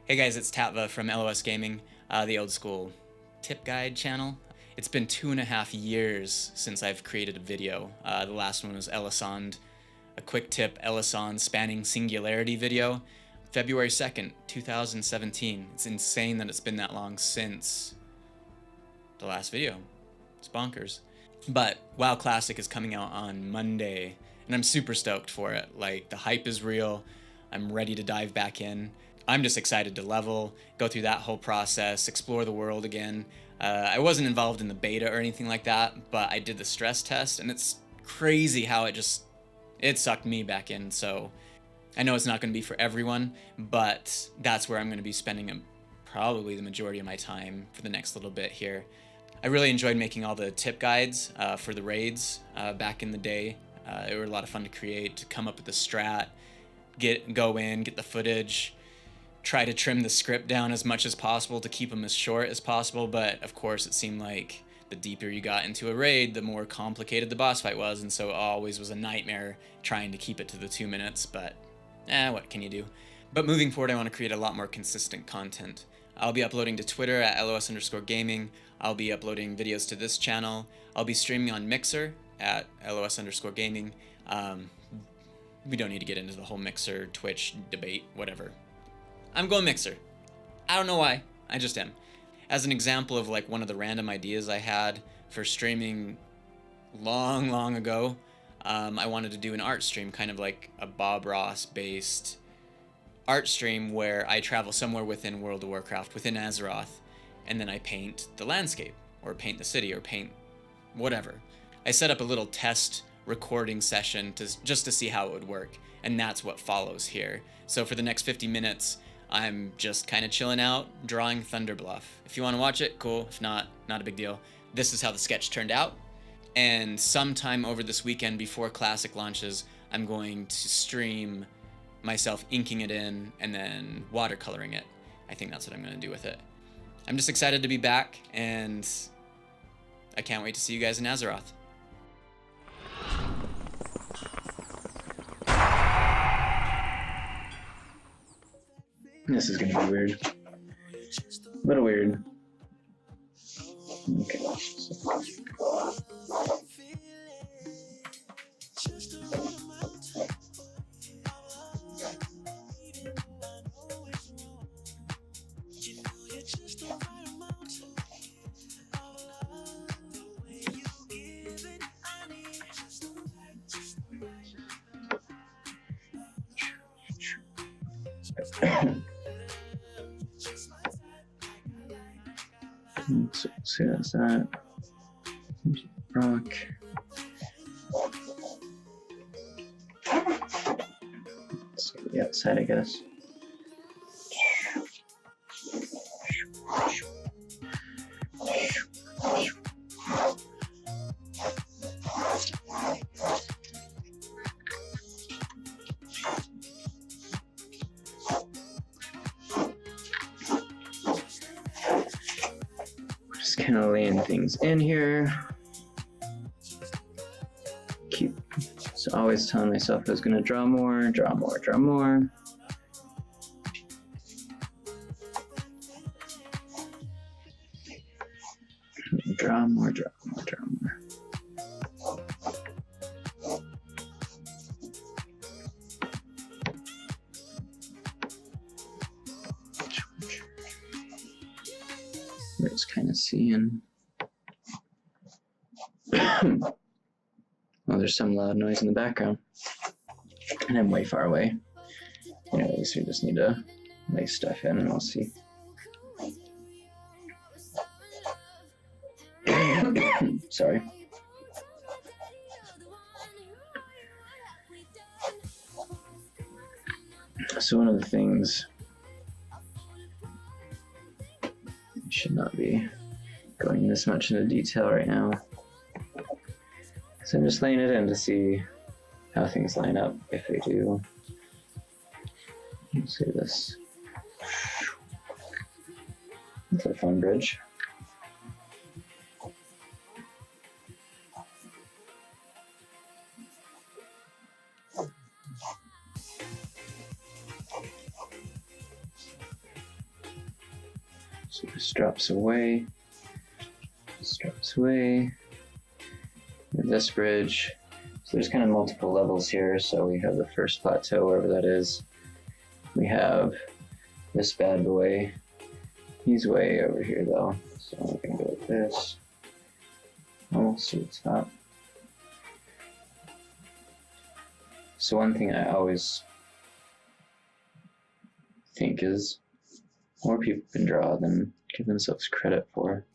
Hey guys, it's Tatva from LOS Gaming, the old school tip guide channel. It's been 2.5 years since I've created a video. The last one was Elisand, a quick tip Elisand spanning singularity video, February 2nd, 2017. It's insane that it's been that long since the last video. It's bonkers. But WoW Classic is coming out on Monday, and I'm super stoked for it. Like, the hype is real. I'm ready to dive back in. I'm just excited to level, go through that whole process, explore the world again. I wasn't involved in the beta or anything like that, but I did the stress test, and it's crazy how it sucked me back in. So I know it's not going to be for everyone, but that's where I'm going to be spending probably the majority of my time for the next little bit here. I really enjoyed making all the tip guides for the raids back in the day. They were a lot of fun to create, to come up with the strat, go in, get the footage, try to trim the script down as much as possible to keep them as short as possible. But of course, it seemed like the deeper you got into a raid, the more complicated the boss fight was, and so it always was a nightmare trying to keep it to the 2 minutes, but what can you do? But moving forward, I want to create a lot more consistent content. I'll be uploading to Twitter at LOS_gaming. I'll be uploading videos to this channel. I'll be streaming on Mixer at LOS_gaming. We don't need to get into the whole Mixer, Twitch debate, whatever. I'm going Mixer. I don't know why, I just am. As an example of like one of the random ideas I had for streaming long ago, I wanted to do an art stream, kind of like a Bob Ross based art stream where I travel somewhere within World of Warcraft, within Azeroth, and then I paint the landscape, or paint the city, or paint whatever. I set up a little test recording session just to see how it would work, and that's what follows here. So for the next 50 minutes, I'm just kind of chilling out, drawing Thunderbluff. If you want to watch it, cool. If not, not a big deal. This is how the sketch turned out. And sometime over this weekend before Classic launches, I'm going to stream myself inking it in and then watercoloring it. I think that's what I'm going to do with it. I'm just excited to be back, and I can't wait to see you guys in Azeroth. This is gonna be weird. A little weird. Okay. So see, that's that. Rock. Let's go to the outside, I guess. Just kind of laying things in here. So always telling myself I was going to draw more, draw more, draw more. Draw more, draw more, draw more. We're just kind of seeing. Well, there's some loud noise in the background, and I'm way far away. Anyways, we just need to lay stuff in, and we'll see. Sorry. So one of the things, I should not be going this much into detail right now. So I'm just laying it in to see how things line up if they do. Let's see this. It's a fun bridge. So this drops away. This drops away. This bridge. So there's kind of multiple levels here. So we have the first plateau, wherever that is. We have this bad boy. He's way over here though. So we're gonna go with this. Almost to the top. So one thing I always think is more people can draw than give themselves credit for.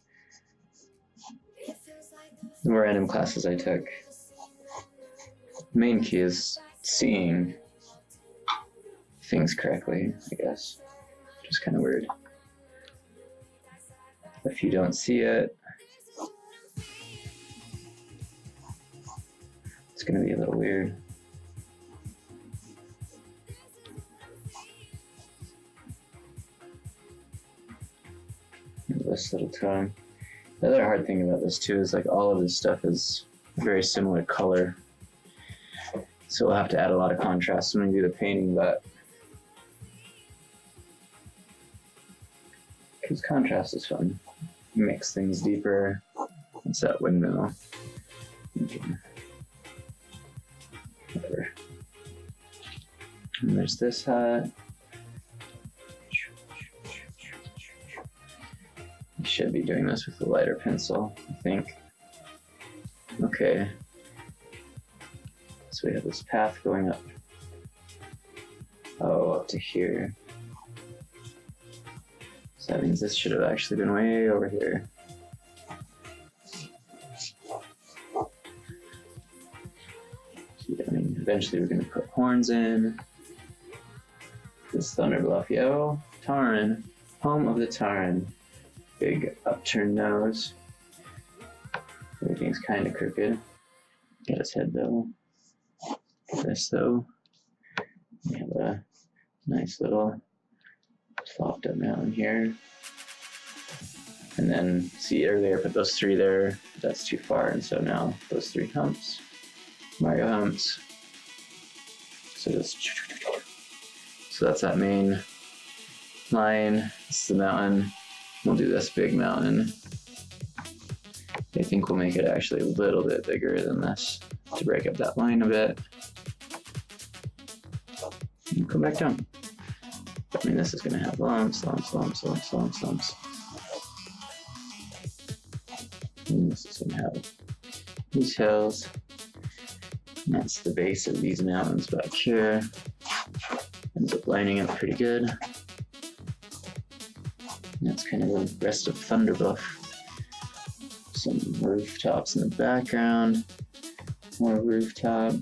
The random classes I took, the main key is seeing things correctly, I guess. Which is kind of weird. If you don't see it, it's going to be a little weird. This little tone. The other hard thing about this too is like all of this stuff is a very similar color. So we'll have to add a lot of contrast when we do the painting, but because contrast is fun. It makes things deeper. It's that windmill. Whatever. And there's this hut. You should be doing this with a lighter pencil, I think. Okay. So we have this path going up. Oh, up to here. So that means this should have actually been way over here. Yeah, I mean, eventually we're going to put horns in. This Thunderbluff, yo, Taran, home of the Taran. Big upturned nose. Everything's kind of crooked. Got his head though. This though. We have a nice little flopped up mountain here. And then, see earlier I put those three there. That's too far, and so now those three humps. Mario humps. So that's that main line. This is the mountain. We'll do this big mountain. I think we'll make it actually a little bit bigger than this to break up that line a bit. And come back down. I mean, this is going to have lumps. And this is going to have these hills. And that's the base of these mountains back here. Ends up lining up pretty good. That's kind of the rest of Thunderbluff. Some rooftops in the background. More rooftop.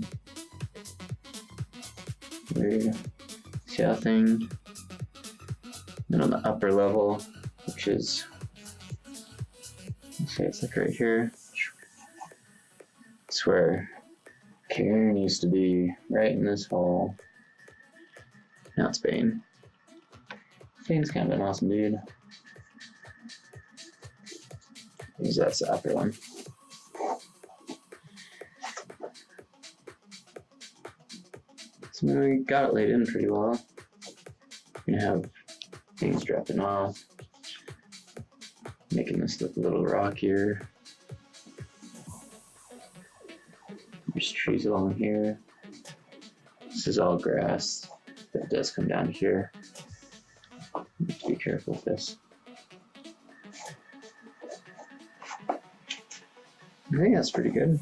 Weird shell thing. Then on the upper level, which is, let's say it's like right here. It's where Karen used to be, right in this hole. Now it's Bane. Bane's kind of an awesome dude. That's the upper one. So we got it laid in pretty well. We're gonna have things dropping off, making this look a little rockier. There's trees along here. This is all grass that does come down here. You have to be careful with this. I think that's pretty good.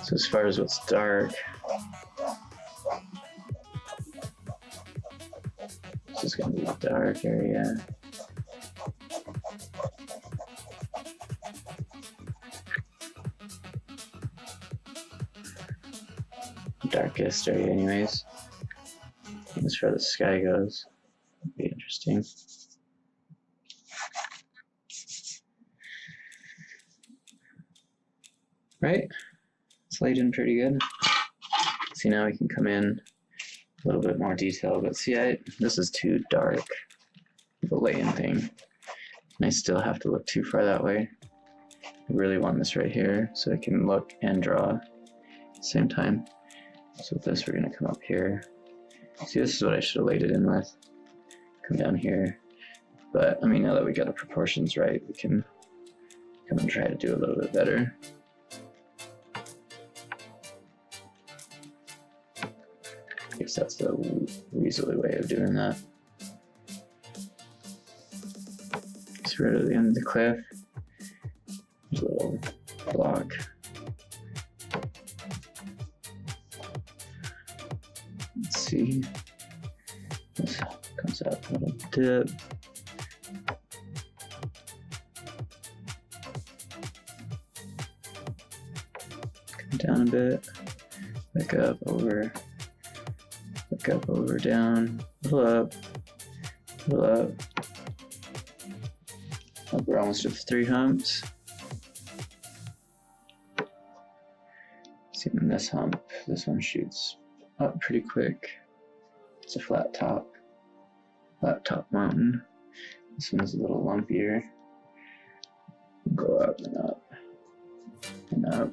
So as far as what's dark, this is going to be a dark area. Darkest area anyways. As far as the sky goes, it'll be interesting. right? It's laid in pretty good. See, now we can come in a little bit more detail, but see, this is too dark, the lay-in thing. And I still have to look too far that way. I really want this right here so I can look and draw at the same time. So with this, we're gonna come up here. See, this is what I should have laid it in with. Come down here. But, I mean, now that we got the proportions right, we can come and try to do a little bit better. I guess that's the weaselly way of doing that. Just right at the end of the cliff. There's a little block. Let's see. This comes out a little dip. Come down a bit. Back up, over. Back up, over, down. Little up. Little up. We're almost at 3 humps. See, in this hump, this one shoots up pretty quick. It's a flat top mountain. This one's a little lumpier. Go up and up and up.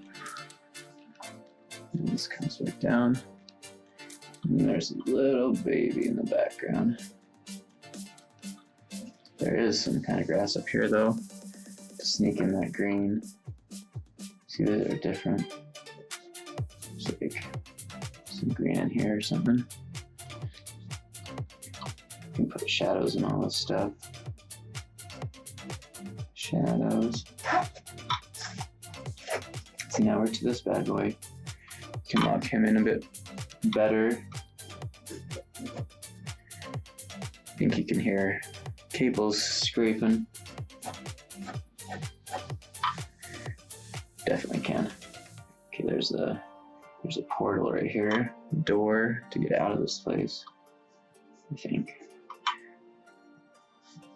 And this comes back down. And there's a little baby in the background. There is some kind of grass up here though, to sneak in that green. See that they're different. There's like some green in here or something. You can put shadows and all this stuff. Shadows. See, now we're to this bad boy. Can lock him in a bit better. I think you can hear cables scraping. Definitely can. Okay, there's a portal right here, door to get out of this place, I think.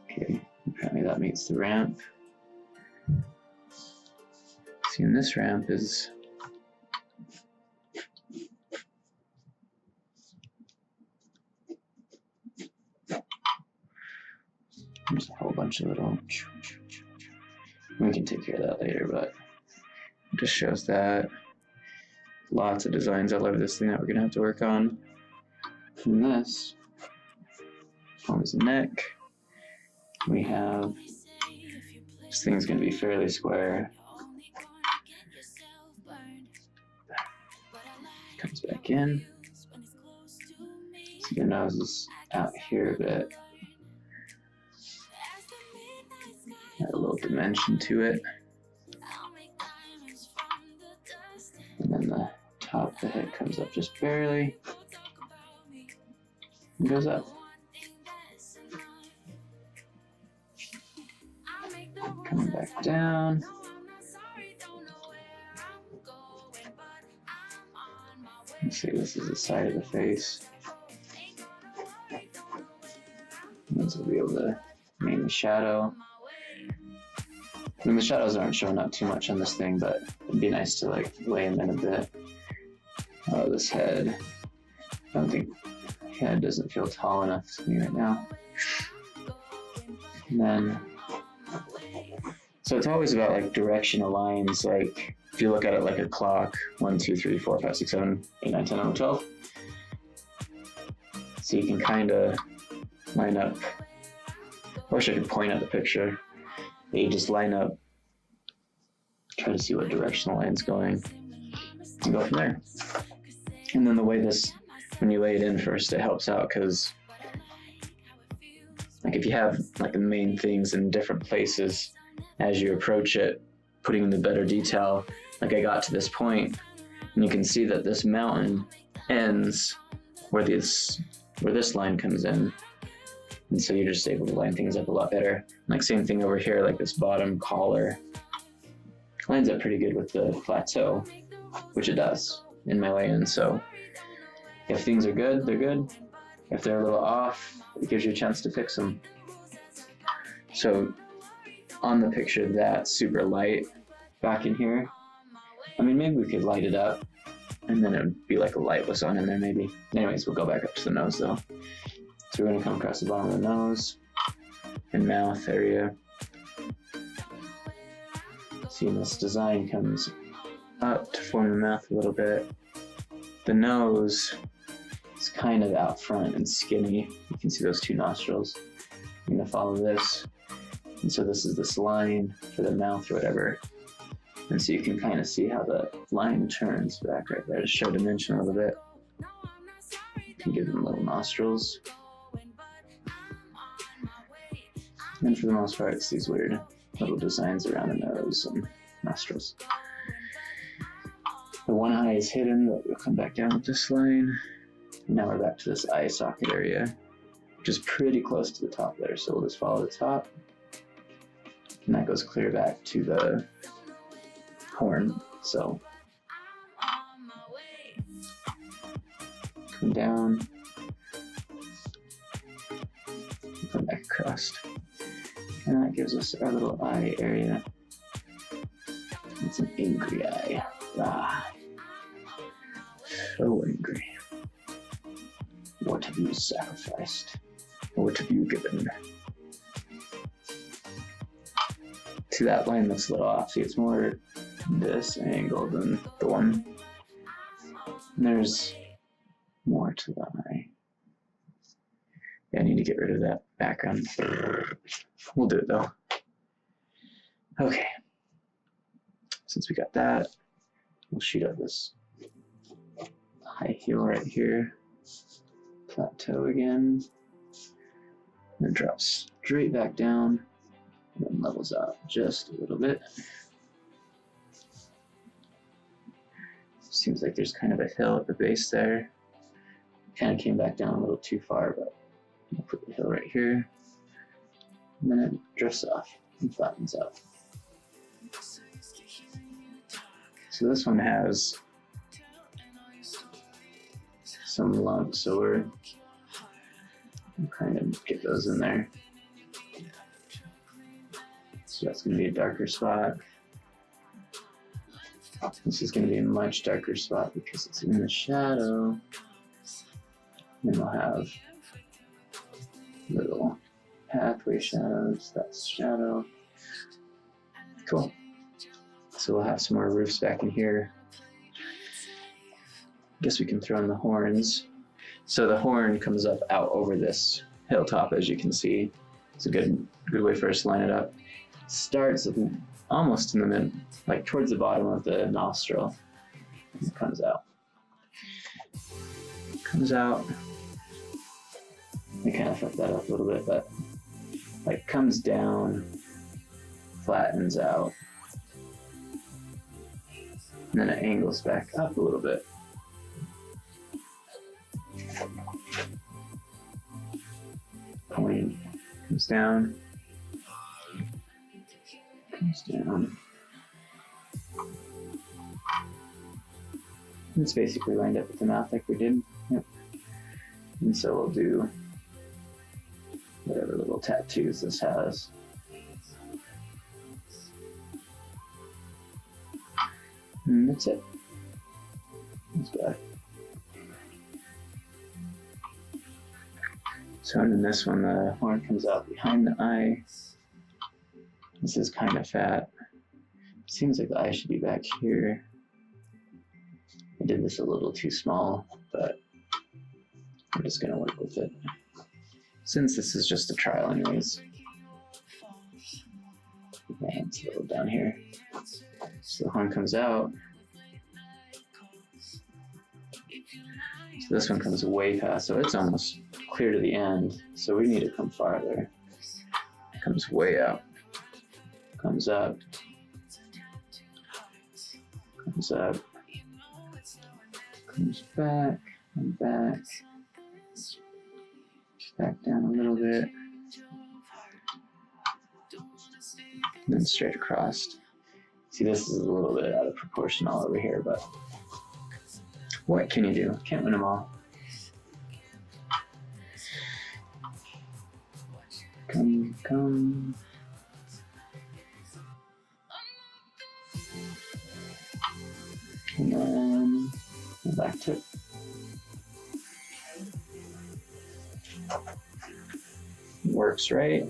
Okay, apparently that meets the ramp. See, and this ramp is there's a whole bunch of little. We can take care of that later, but it just shows that. Lots of designs all over this thing that we're gonna have to work on. From this forms the neck. We have this thing's gonna be fairly square. Comes back in. So your nose is out here a bit. Add a little dimension to it. And then the top of the head comes up just barely. And goes up. Coming back down. Let's see, this is the side of the face. This will be able to name the shadow. I mean, the shadows aren't showing up too much on this thing, but it'd be nice to like lay them in a bit. Oh, this head. I don't think the head doesn't feel tall enough to me right now. And then, so it's always about like directional lines. Like if you look at it like a clock, 1, 2, 3, 4, 5, 6, 7, 8, 9, 10, 11, 12. So you can kind of line up. I wish I could point at the picture. But you just line up, try to see what direction the line's going, and go from there. And then the way this, when you lay it in first, it helps out because like if you have like the main things in different places as you approach it, putting in the better detail, like I got to this point, and you can see that this mountain ends where this line comes in. And so you're just able to line things up a lot better. Like same thing over here, like this bottom collar lines up pretty good with the plateau, which it does in my lay-in. So if things are good, they're good. If they're a little off, it gives you a chance to fix them. So on the picture, that's super light back in here. I mean, maybe we could light it up and then it would be like a light was on in there maybe. Anyways, we'll go back up to the nose though. So we're gonna come across the bottom of the nose and mouth area. See, this design comes up to form the mouth a little bit. The nose is kind of out front and skinny. You can see those two nostrils. I'm gonna follow this. And so this is this line for the mouth or whatever. And so you can kind of see how the line turns back right there to show dimension a little bit. You can give them little nostrils. And for the most part, it's these weird little designs around the nose and nostrils. The one eye is hidden, but we'll come back down with this line. And now we're back to this eye socket area, which is pretty close to the top there. So we'll just follow the top. And that goes clear back to the horn. So come down, come back across. And that gives us our little eye area. It's an angry eye. Ah, so angry. What have you sacrificed? What have you given? See, that line looks a little off. See, it's more this angle than the one. And there's more to the eye. Yeah, I need to get rid of that background. We'll do it though. Okay. Since we got that, we'll shoot up this high heel right here. Plateau again. And then drop straight back down. And then levels out just a little bit. Seems like there's kind of a hill at the base there. Kind of came back down a little too far, but I'll put the hill right here. And then it drifts off and flattens out. So this one has some lumps, so we'll kind of get those in there. So that's going to be a darker spot. This is going to be a much darker spot because it's in the shadow. And we'll have little pathway shadows. That's shadow. Cool. So we'll have some more roofs back in here. Guess we can throw in the horns. So the horn comes up out over this hilltop, as you can see. It's a good way for us to line it up. Starts almost in the mid, like towards the bottom of the nostril. And it comes out. Comes out. I kind of fucked that up a little bit, but like comes down, flattens out, and then it angles back up a little bit. Point comes down, comes down. And it's basically lined up with the mouth like we did. Yep. And so we'll do whatever little tattoos this has. And that's it. That's good. So in this one, the horn comes out behind the eye. This is kind of fat. Seems like the eye should be back here. I did this a little too small, but I'm just gonna work with it. Since this is just a trial anyways. And it's a little down here. So the horn comes out. So this one comes way past, so it's almost clear to the end. So we need to come farther. It comes way out. Comes up. Comes up. Comes back and back. Back down a little bit. And then straight across. See, this is a little bit out of proportion all over here, but what can you do? Can't win them all. Come. And then the back tip. Works right.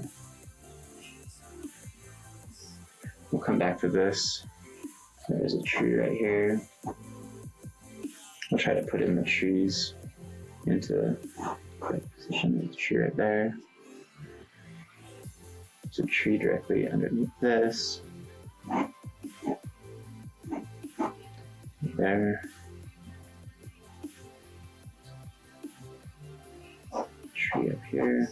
We'll come back to this. There's a tree right here. We'll try to put in the trees into the correct position. There's a tree right there. There's a tree directly underneath this. There. Tree up here.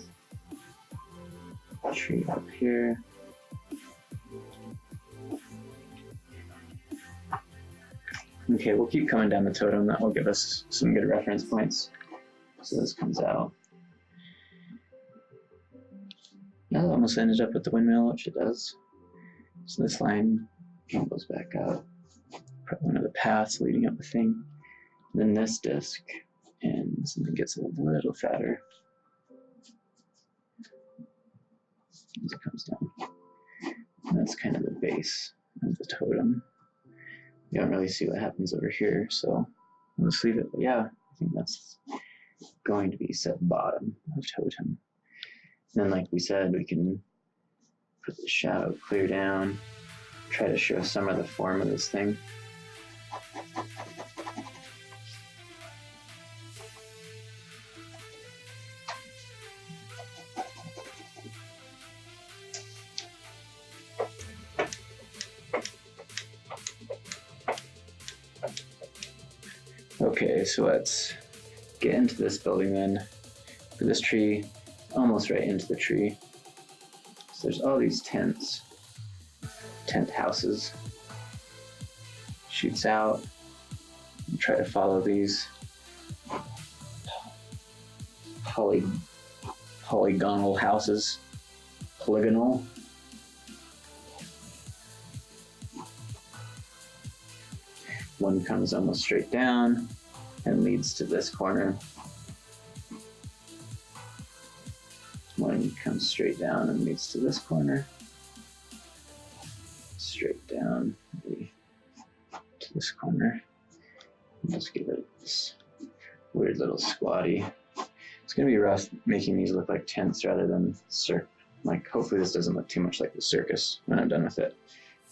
Tree up here. Okay, we'll keep coming down the totem. That will give us some good reference points. So this comes out. Now it almost ended up with the windmill, which it does. So this line goes back out. Probably one of the paths leading up the thing. Then this disc, and something gets a little fatter as it comes down. And that's kind of the base of the totem. You don't really see what happens over here, so we'll just leave it. But yeah, I think that's going to be set bottom of totem. And then, like we said, we can put the shadow clear down, try to show some of the form of this thing. Okay, so let's get into this building then. For this tree, almost right into the tree. So there's all these tents, tent houses. Shoots out. And try to follow these polygonal houses. Polygonal. One comes almost straight down and leads to this corner. One comes straight down and leads to this corner. Straight down, maybe to this corner. Just give it this weird little squatty. It's gonna be rough making these look like tents rather than like hopefully this doesn't look too much like the circus when I'm done with it.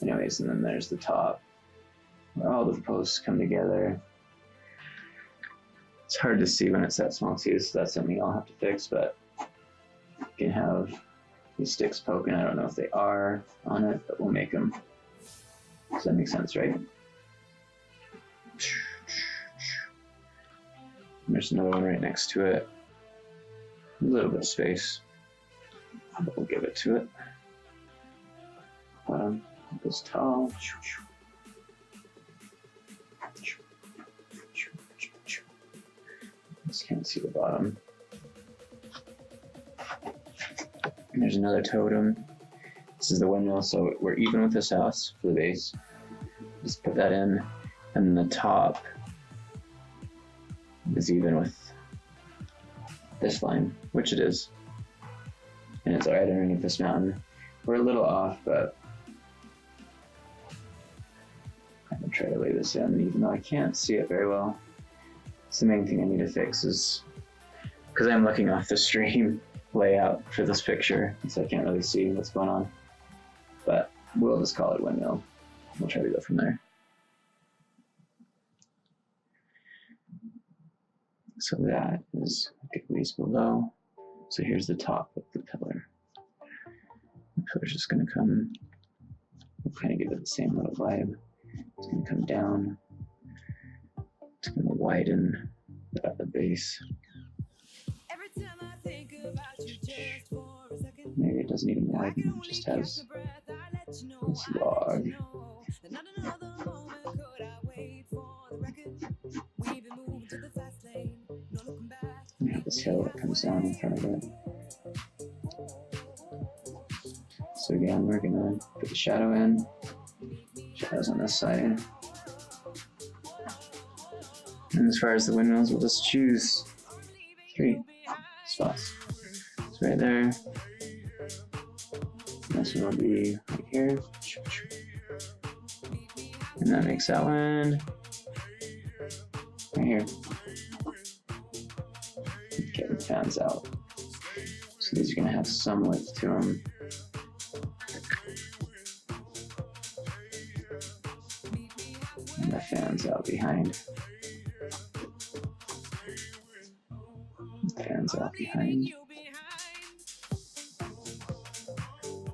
Anyways, and then there's the top where all the posts come together. It's hard to see when it's that small too, so that's something I'll have to fix, but you can have these sticks poking. I don't know if they are on it, but we'll make them. Does that make sense, right? There's another one right next to it. A little bit of space, but we'll give it to it. Bottom goes tall. Just can't see the bottom. And there's another totem. This is the windmill, so we're even with this house for the base. Just put that in, and the top is even with this line, which it is. And it's right underneath this mountain. We're a little off, but I'm gonna try to lay this in, even though I can't see it very well. It's the main thing I need to fix is, because I'm looking off the stream layout for this picture, so I can't really see what's going on. But we'll just call it windmill. We'll try to go from there. So that is a good ways below. So here's the top of the pillar. The pillar's just gonna come, we'll kind of give it the same little vibe. It's gonna come down. It's gonna widen at the base. Maybe it doesn't even widen, it just has this log. We have this hill that comes down in front of it. So again, we're gonna put the shadow in. Shadow's on this side. And as far as the windmills, we'll just choose 3 spots. It's right there. This one will be right here. And that makes that one. right here. Okay, the fans out. So these are gonna have some width to them. And the fans out behind. Fans out behind.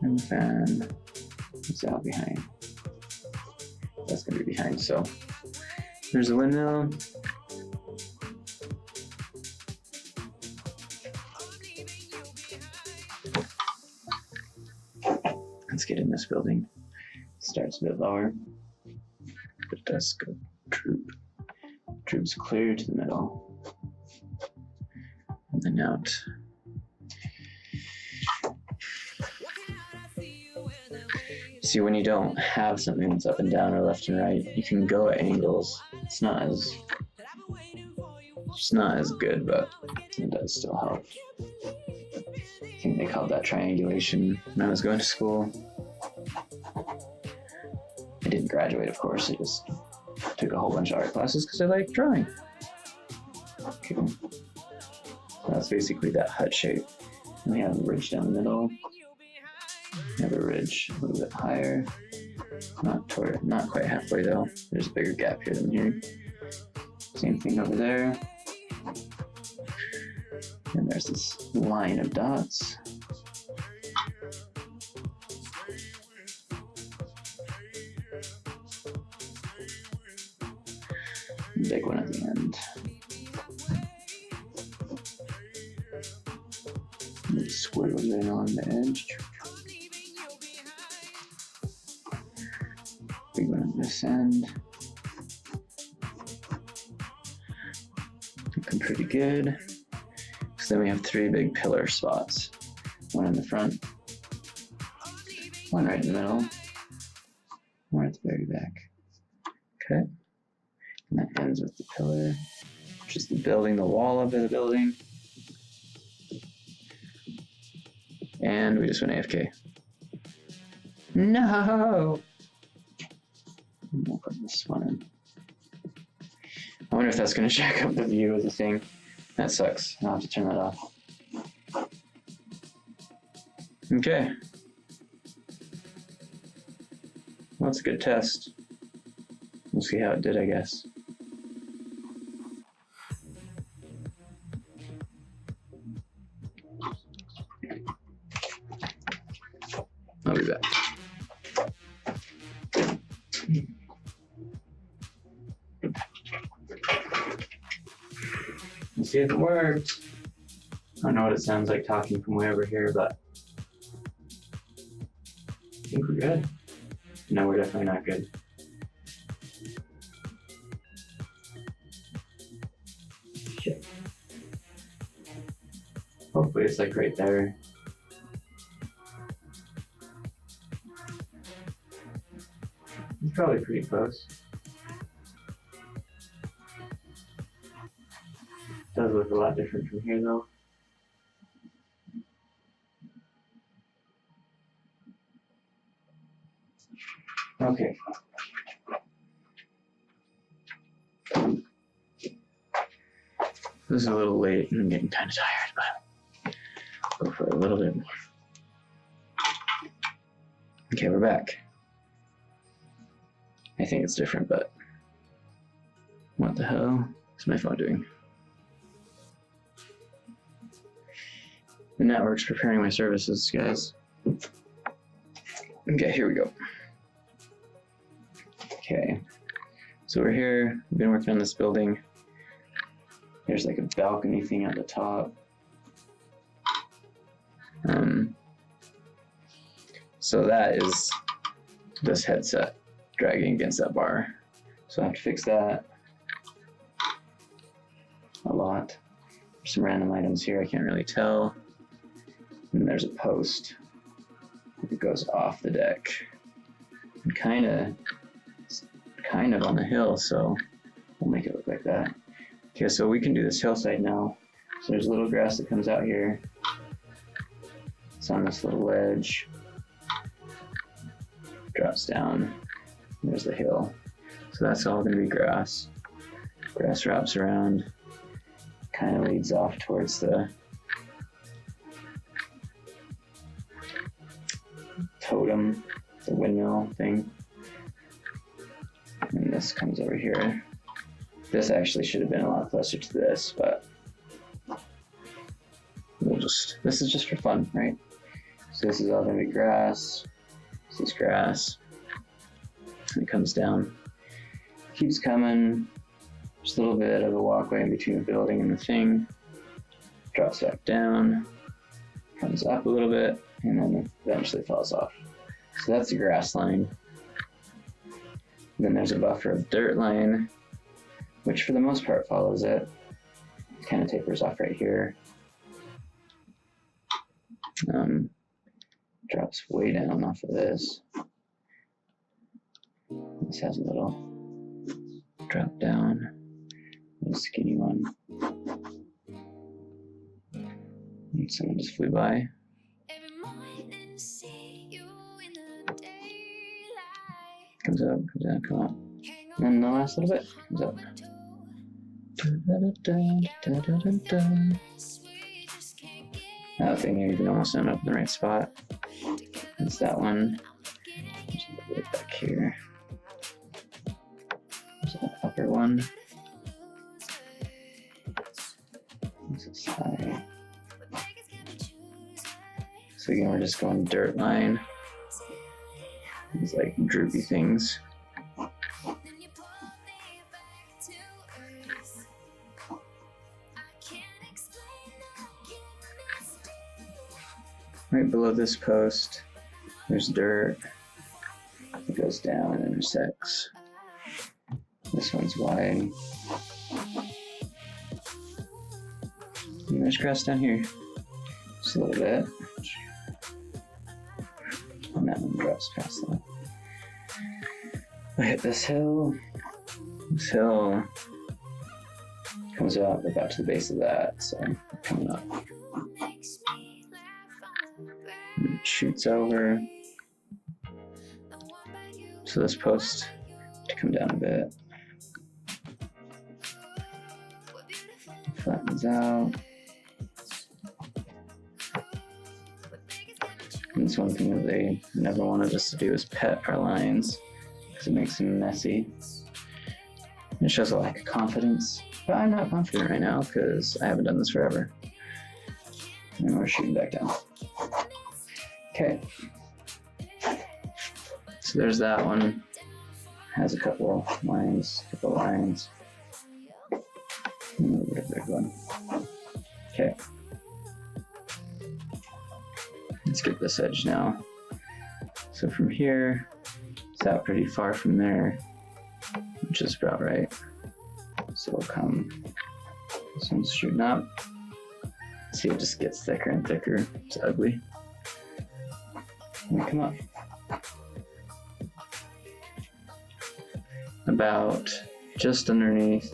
And the fan is out behind. That's gonna be behind. So there's a windmill. Let's get in this building. Starts a bit lower, but it does go droop. Droops clear to the middle, and then out. See, when you don't have something that's up and down or left and right, you can go at angles. It's not as good, but it does still help. I think they called that triangulation when I was going to school. I didn't graduate, of course. I just took a whole bunch of art classes because I like drawing. Okay. That's basically that hut shape. And we have a ridge down the middle. We have a ridge a little bit higher. Not quite halfway though. There's a bigger gap here than here. Same thing over there. And there's this line of dots. Big one at the end. Squiggles in on the edge. Big one at this end. Looking pretty good. So then we have three big pillar spots. One in the front, one right in the middle, one at the very back. Okay. And that ends with the pillar, which is the building, the wall of the building. And we just went AFK. No! We'll put this one in. I wonder if that's going to jack up the view of the thing. That sucks. I'll have to turn that off. Okay. Well, that's a good test. We'll see how it did, I guess. I'll be back. Let's see if it worked. I don't know what it sounds like talking from way over here, but I think we're good. No, we're definitely not good. Shit. Hopefully it's like right there. It's probably pretty close. Does look a lot different from here though. Okay. This is a little late and I'm getting kind of tired, but I'll go for a little bit more. Okay, we're back. I think it's different, but what the hell is my phone doing? The network's preparing my services, guys. Okay, here we go. Okay, so we're here. We've been working on this building. There's like a balcony thing at the top. So that is this headset dragging against that bar. So I have to fix that a lot. There's some random items here I can't really tell. And there's a post that goes off the deck. And kind of on the hill, so we'll make it look like that. Okay, so we can do this hillside now. So there's a little grass that comes out here. It's on this little ledge. Drops down. There's the hill. So that's all gonna be grass. Grass wraps around, kind of leads off towards the totem, the windmill thing. And this comes over here. This actually should have been a lot closer to this, but this is just for fun, right? So this is all gonna be grass. This is grass. And it comes down, keeps coming. Just a little bit of a walkway in between the building and the thing. Drops back down, comes up a little bit, and then eventually falls off. So that's the grass line. Then there's a buffer of dirt line, which for the most part follows it. Kind of tapers off right here. Drops way down off of this. This has a little drop down, little skinny one. And someone just flew by. Comes up, comes down, come up. And then the last little bit comes up. That thing here, you can almost end up in the right spot. That's that one. There's a little bit back here. There's an upper one. This is high. So again, we're just going dirt line. These like droopy things. Right below this post, there's dirt. It goes down and intersects. This one's wide. And there's grass down here. Just a little bit. And that one drops past that. I hit this hill. This hill comes up about to the base of that, so coming up. And it shoots over. So this post to come down a bit. Flattens out. And it's one thing that they never wanted us to do is pet our lines because it makes them messy. And it shows a lack of confidence. But I'm not confident right now because I haven't done this forever. And we're shooting back down. Okay. So there's that one. Has a couple lines, And a little bit of a big one. Okay. Let's get this edge now. So from here, it's out pretty far from there, which is about right. So we'll come, this one's shooting up. See, it just gets thicker and thicker. It's ugly. And we come up. About just underneath,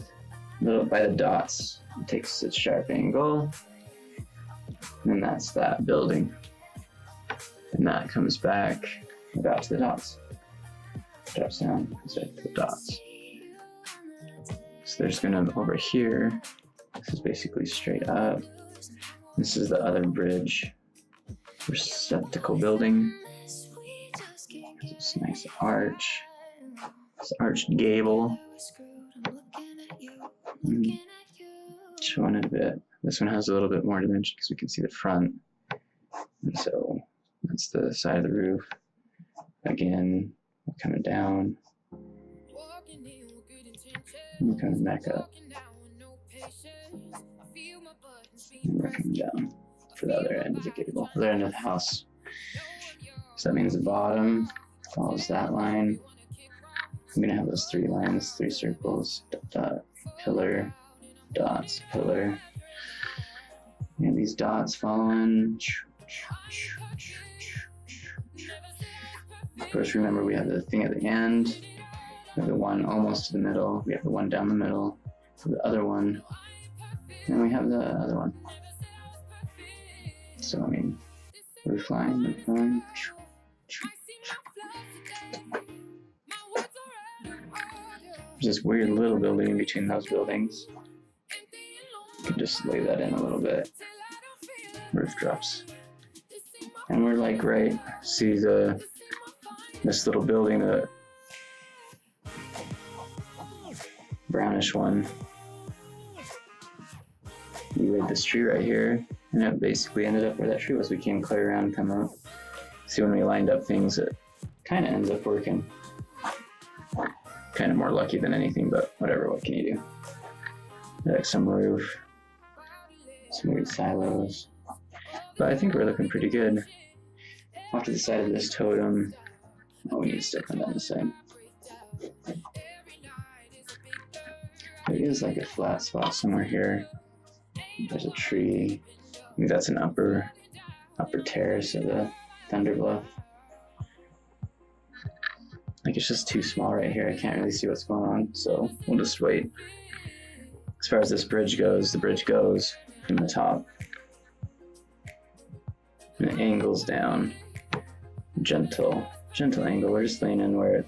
little by the dots, it takes its sharp angle. And that's that building. And that comes back about to the dots. Drops down, comes back to the dots. So there's gonna, over here, this is basically straight up. This is the other bridge, receptacle building. This nice arch. This arched gable. Showing it a bit. This one has a little bit more dimension because we can see the front. And so that's the side of the roof. Again, we're coming down. And we're coming back up. And we're coming down for the other end of the gable, the other end of the house. So that means the bottom follows that line. I'm gonna have those three lines, three circles, dot, dot, pillar, dots, pillar. And these dots following. Of course, remember we have the thing at the end. We have the one almost to the middle. We have the one down the middle. So the other one. And we have the other one. So I mean, roof line, roof line. There's this weird little building in between those buildings. You can just lay that in a little bit. Roof drops. And we're like right, see this little building, the brownish one. We laid this tree right here, and it basically ended up where that tree was. We came clear around and come out. See, when we lined up things, it kind of ends up working. Kind of more lucky than anything, but whatever, what can you do? Like some roof, some weird silos. But I think we're looking pretty good. Off to the side of this totem. Oh, we need to stick one down the side. There is like a flat spot somewhere here. There's a tree. I think that's an upper terrace of the Thunderbluff. Like, it's just too small right here. I can't really see what's going on, so we'll just wait. As far as this bridge goes, the bridge goes from the top. And it angles down. Gentle angle. We're just laying in where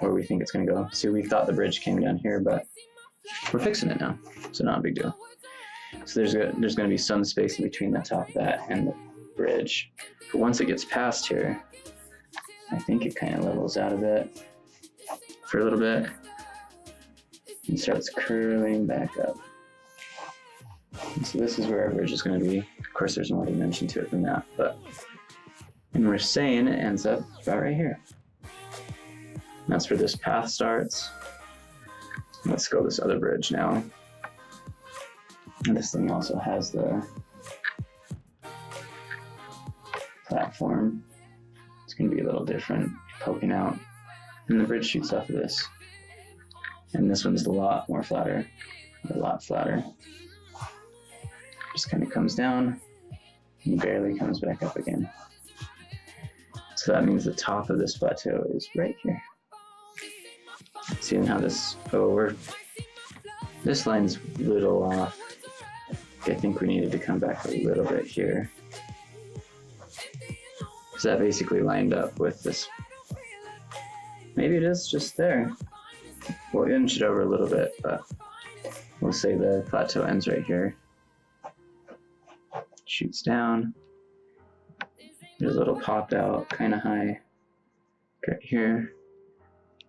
we think it's gonna go. See, we thought the bridge came down here, but we're fixing it now, so not a big deal. So there's gonna be some space in between the top of that and the bridge. But once it gets past here, I think it kind of levels out a bit for a little bit and starts curling back up. And so this is where our bridge is going to be. Of course, there's more dimension to it than that, and we're saying it ends up about right here. And that's where this path starts. Let's go this other bridge now. And this thing also has the platform. It's going to be a little different, poking out. And the bridge shoots off of this. And this one's a lot flatter. Just kind of comes down and barely comes back up again. So that means the top of this plateau is right here. Seeing how this, this line's a little off. I think we needed to come back a little bit here. Because that basically lined up with this. Maybe it is just there. We'll inch it over a little bit, but we'll say the plateau ends right here. Shoots down. There's a little pop out, kind of high, right here,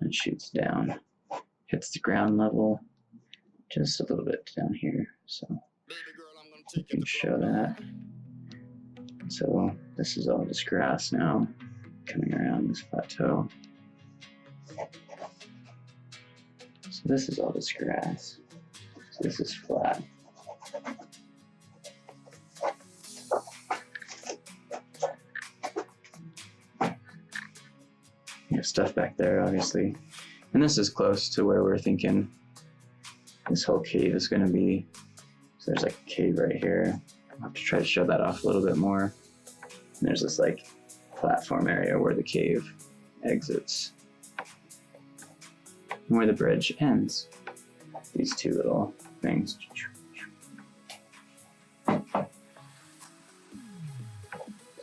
and shoots down. Hits the ground level, just a little bit down here. So we can show that. So this is all just grass now, coming around this plateau. So this is all just grass. So this is flat. You have stuff back there, obviously. And this is close to where we're thinking this whole cave is going to be. So there's like a cave right here. I'll have to try to show that off a little bit more. And there's this like platform area where the cave exits. And where the bridge ends. These two little things.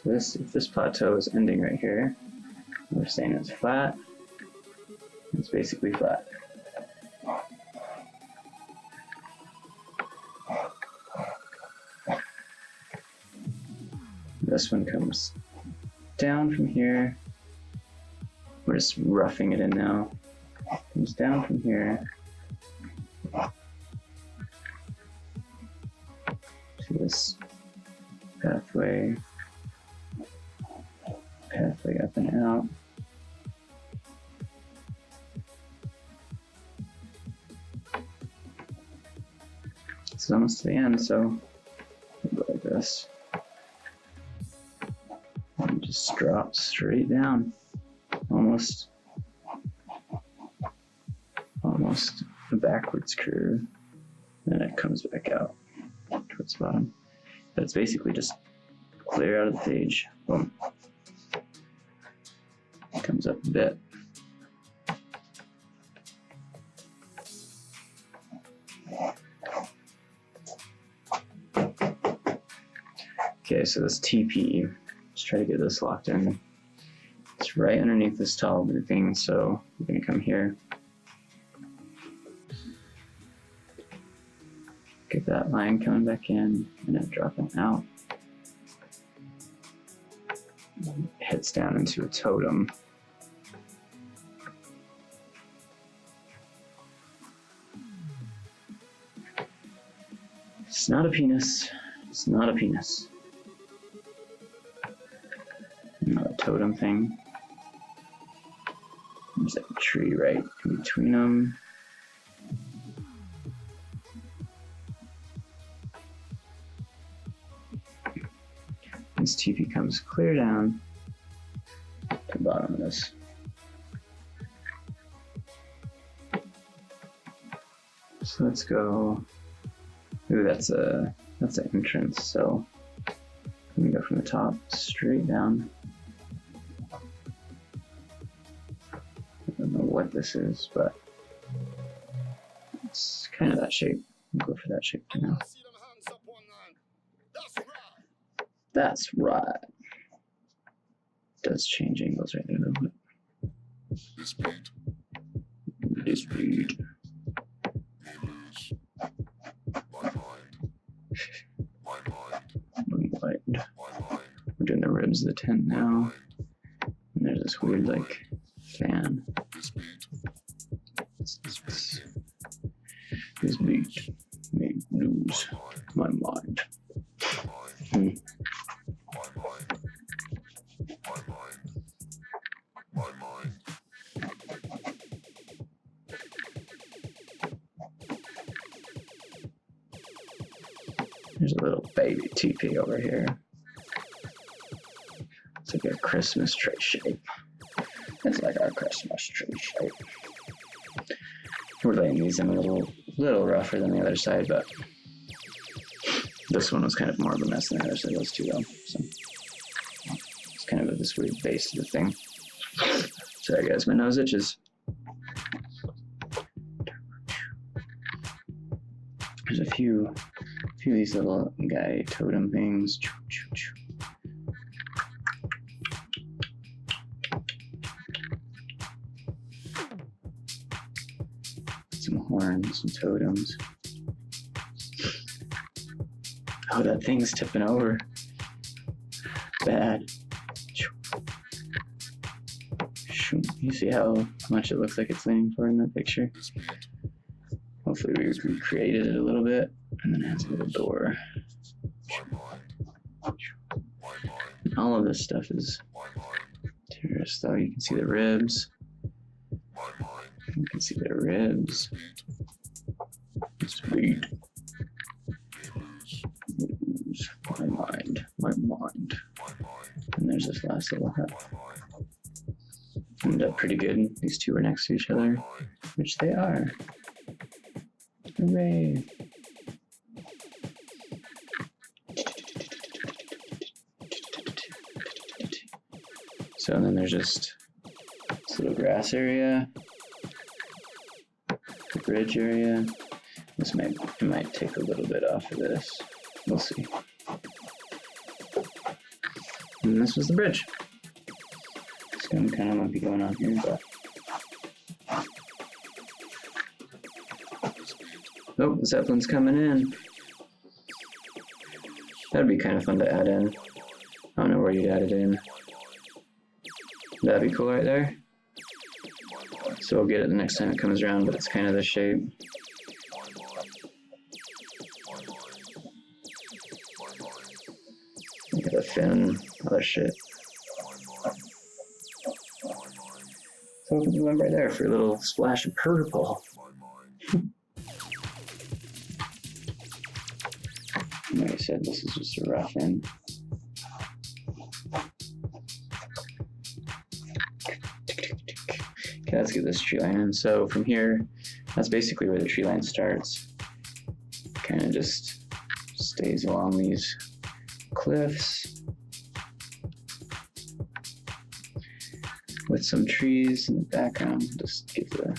So if this plateau is ending right here, we're saying it's flat. It's basically flat. This one comes down from here. We're just roughing it in now. Comes down from here to this pathway up and out. It's almost to the end, so we'll go like this. And just drop straight down. Almost a backwards curve. Then it comes back out towards the bottom. But it's basically just clear out of the page. Boom. Comes up a bit. Okay, so this TP, let's try to get this locked in. It's right underneath this tall blue thing, so we're gonna come here. Get that line coming back in and then dropping out. Hits down into a totem. It's not a penis. It's not a penis. Another totem thing. There's like a tree right in between them. This TP comes clear down to the bottom of this. So let's go. Ooh, that's an entrance. So let me go from the top straight down. I don't know what this is, but it's kind of that shape. I'll go for that shape for now. That's right. It does change angles right there, though. This beat. We're doing the ribs of the tent now. And there's this weird, like, fan. This beat made lose my mind. There's a little baby TP over here. It's like a Christmas tree shape. It's like our Christmas tree shape. We're laying these in a little rougher than the other side, but this one was kind of more of a mess than the other side was too, though. So it's kind of this weird base to the thing. Sorry guys, my nose itches. There's a few of these little guy totem things. Some horns, some totems. Oh, that thing's tipping over. Bad. You see how much it looks like it's leaning forward in that picture? Hopefully we recreated it a little bit. And then it has a little door. And all of this stuff is terrorist, though. You can see the ribs. You can see the ribs. Sweet. My mind. My mind. And there's this last little hut. Ended up pretty good. These two were next to each other, which they are. Hooray. So and then there's just this little grass area, the bridge area. It might take a little bit off of this. We'll see. And this was the bridge. It's going to kind of might be going on here, but oh, the Zeppelin's coming in. That'd be kind of fun to add in. I don't know where you'd add it in. That'd be cool right there. So we'll get it the next time it comes around, but it's kind of this shape. Look at the fin, other shit. So we went right there for a little splash of purple. Like I said, this is just a rough end. Okay, let's get this tree line in. So from here, that's basically where the tree line starts. Kind of just stays along these cliffs with some trees in the background. Just give the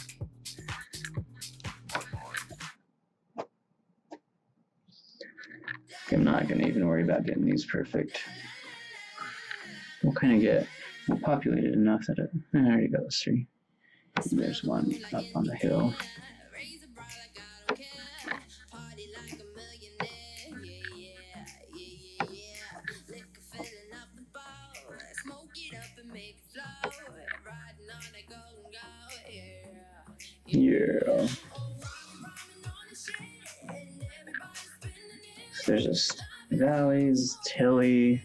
I'm not going to even worry about getting these perfect. We'll kind of get populated enough that there you go, let's see. There's one up on the hill. Yeah. So there's just valleys, hilly.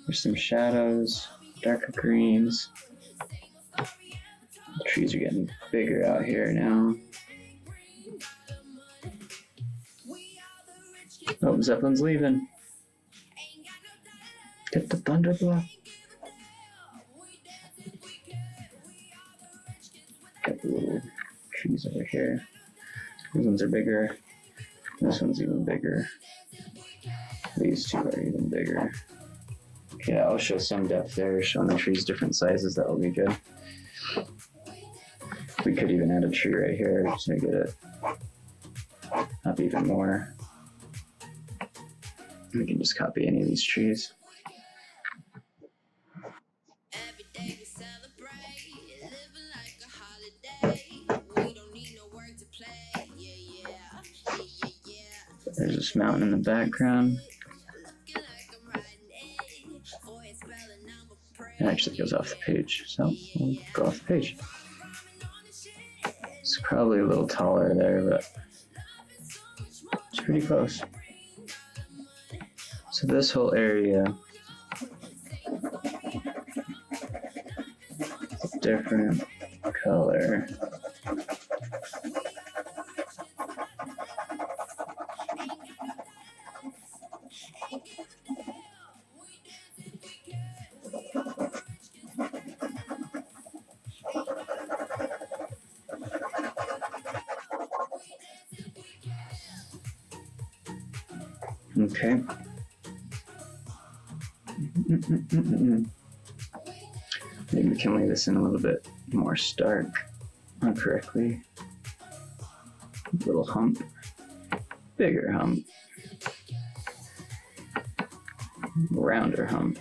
There's some shadows, darker greens. The trees are getting bigger out here now. Oh, Zeppelin's leaving. Get the Thunderbluff. Got the little trees over here. These ones are bigger. This one's even bigger. These two are even bigger. Yeah, I'll show some depth there, showing the trees different sizes. That will be good. We could even add a tree right here to get it up even more. We can just copy any of these trees. There's this mountain in the background. It actually goes off the page, so we'll go off the page. It's probably a little taller there, but it's pretty close. So this whole area is a different color. Okay. Maybe we can lay this in a little bit more stark correctly. Little hump, bigger hump, rounder hump,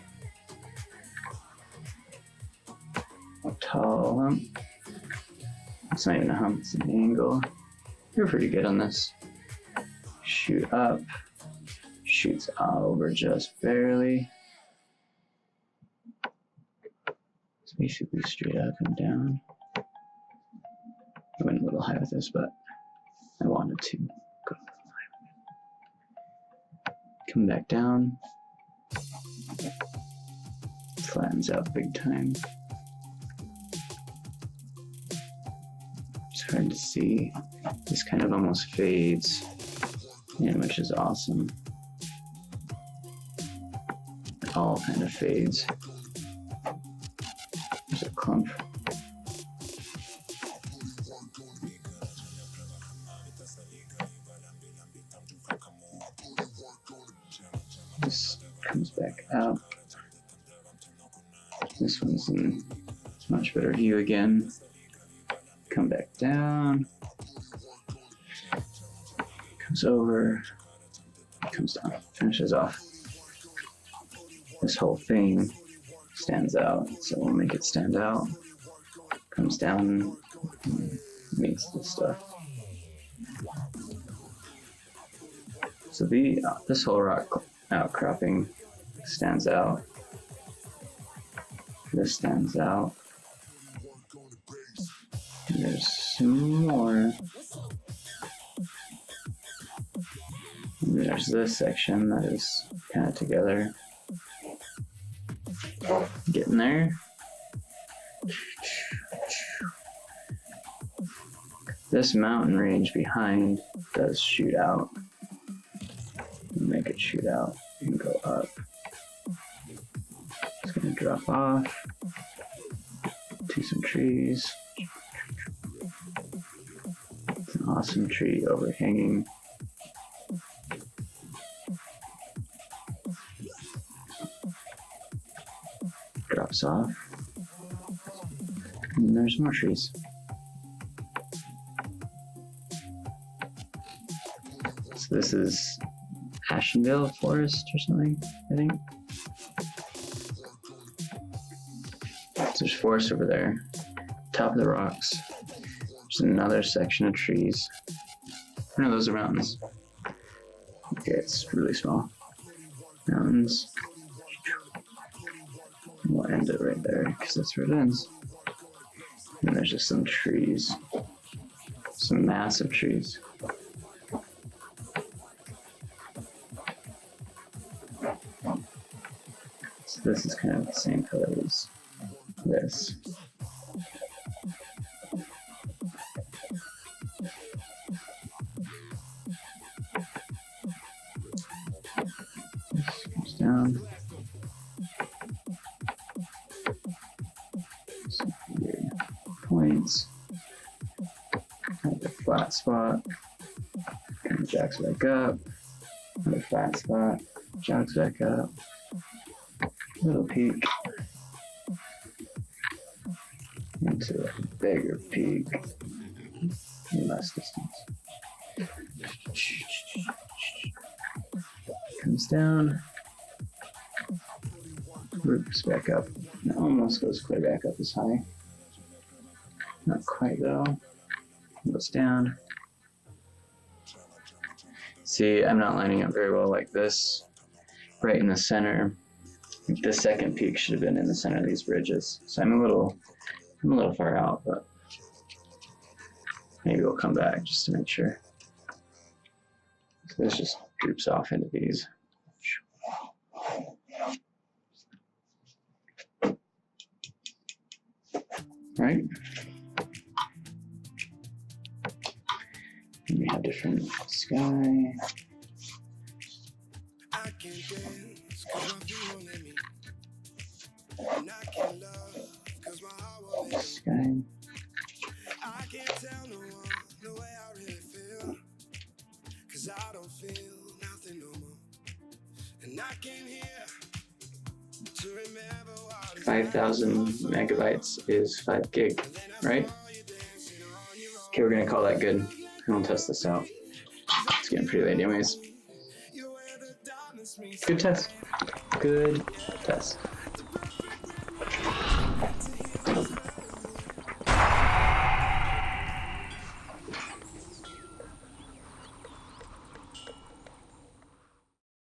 a tall hump. It's not even a hump, it's an angle. You're pretty good on this. Shoot up, shoots over just barely. It's basically straight up and down. I went a little high with this, but I wanted to go a little high. Come back down. Flattens out big time. It's hard to see. This kind of almost fades, which is awesome. It all kind of fades. There's a clump. This comes back out. This one's in much better view again. Come back down. Comes over. Comes down. Finishes off. This whole thing stands out, so we'll make it stand out. Comes down, meets the stuff. So this whole rock outcropping stands out. This stands out. And there's some more. And there's this section that is kind of together. Getting there. This mountain range behind does shoot out. Make it shoot out and go up. It's going to drop off to some trees. It's an awesome tree overhanging. Drops off. And there's more trees. So this is Ashenville Forest or something, I think. So there's forest over there. Top of the rocks. There's another section of trees. Oh no, those are mountains. Okay, it's really small. Mountains. We'll end it right there because that's where it ends. And there's just some trees Some massive trees. So this is kind of the same color as this. This comes down. Some weird points. Kind of a flat spot. Kind of jacks back up. Another flat spot. Jacks back up. Little peak. Into a bigger peak. Less distance. Comes down. Roots back up. It almost goes clear back up as high. Not quite though. Goes down. See, I'm not lining up very well like this. Right in the center. The second peak should have been in the center of these bridges. So I'm a little far out, but maybe we'll come back just to make sure. So this just droops off into these. Right? And we have different sky. Sky. I can't tell no one the way I really feel, 'cause I don't feel nothing no more. And I came here to remember what 5,000 megabytes is 5 gig, right? Okay, we're gonna call that good. And we'll test this out. It's getting pretty late anyways. Good test. Good test.